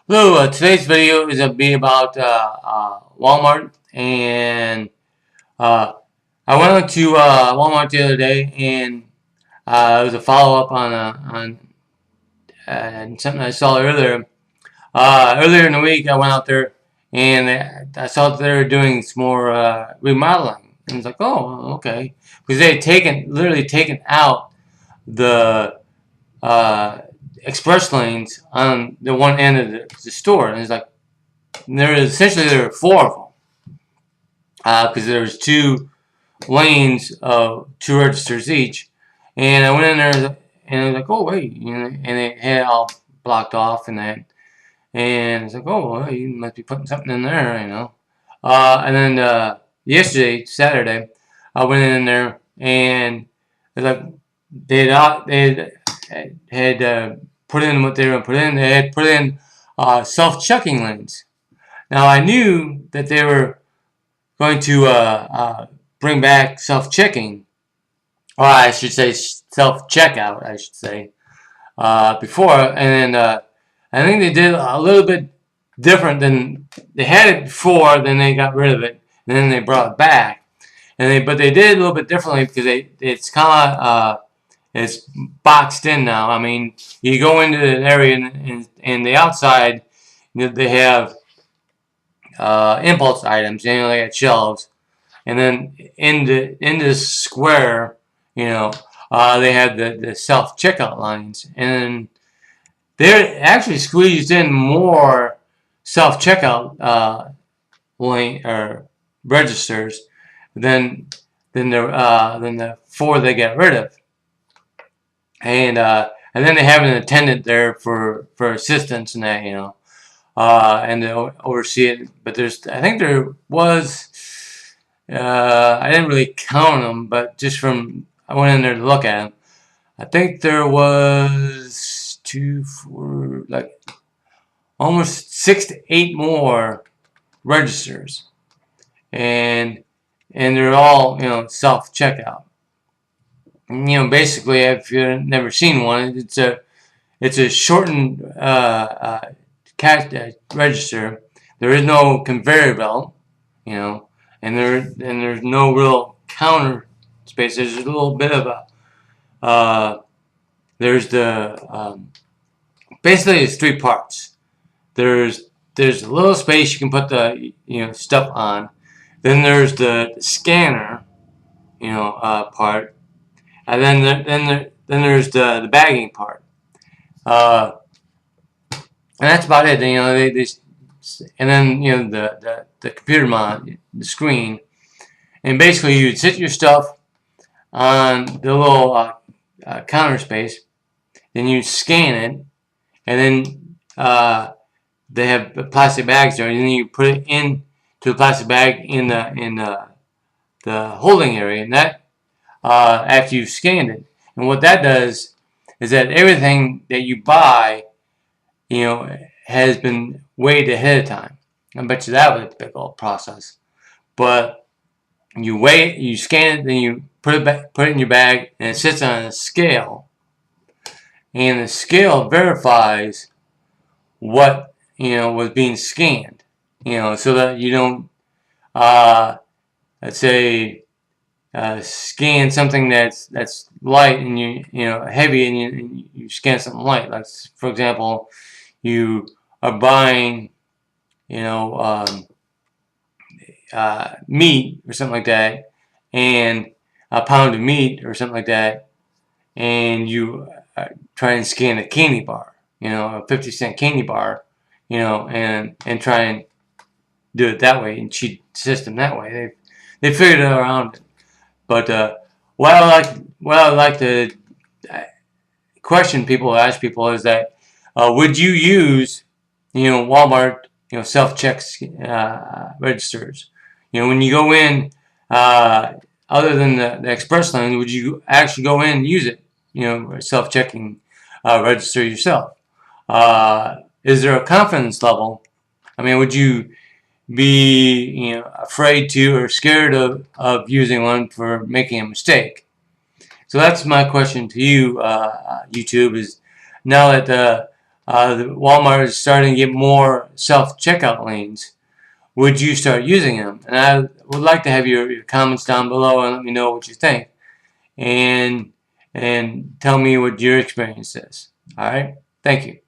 Hello, today's video is be about Walmart, and uh, I went to Walmart the other day, and it was a follow up on something I saw earlier. Earlier in the week, I went out there, and I saw that they were doing some more remodeling, and it's like, oh, okay, because they had literally taken out the uh, express lanes on the one end of the store, and it's like. There were four of them because there's two lanes of two registers each, and I went in there and I was like, oh wait, and it had it all blocked off and that, and it's like, oh well, you must be putting something in there. And then yesterday, Saturday, I went in there and it's like they had put in what they were gonna put in. They had put in self-checking lanes. Now I knew that they were going to bring back self-checking, or I should say self-checkout, I should say, before. And I think they did a little bit different than they had it before. Then they got rid of it, and then they brought it back. But they did it a little bit differently because it's kind of it's boxed in now. I mean, you go into the area and the outside, they have impulse items, they got shelves, and then in this square, they had the self checkout lines, and they actually squeezed in more self checkout lane or registers than the four they got rid of, and then they have an attendant there for assistance and that. And to oversee it. But I think there was, I didn't really count them, but just from, I went in there to look at them. I think there was two, four, like almost 6 to 8 more registers, and they're all self checkout. Basically, if you've never seen one, it's a shortened cash register. There is no conveyor belt, and there's no real counter space. There's a little bit of there's the basically it's three parts. There's a little space you can put the stuff on. Then there's the scanner, part, and then there's the bagging part. And that's about it. And then the computer monitor, the screen, and basically you'd sit your stuff on the little counter space, then you scan it, and then they have plastic bags there, and then you put it into the plastic bag in the holding area, and that after you've scanned it, and what that does is that everything that you buy has been weighed ahead of time. I bet you that was a big old process. But you weigh it, you scan it, then you put it in your bag, and it sits on a scale. And the scale verifies what was being scanned. So that you don't, let's say, scan something that's light and heavy, and you scan something light. Like, for example, you are buying, meat or something like that, and a pound of meat or something like that, and you try and scan a candy bar, a 50-cent candy bar, and try and do it that way and cheat the system that way. They figured it around it. But what I like to question people, ask people, is that would you use Walmart self-checks registers? When you go in, other than the express lane, would you actually go in and use it? Self-checking register yourself. Is there a confidence level? I mean, would you be afraid to or scared of using one for making a mistake? So that's my question to you, YouTube, is now that Walmart is starting to get more self-checkout lanes. Would you start using them? And I would like to have your comments down below and let me know what you think. And tell me what your experience is. All right? Thank you.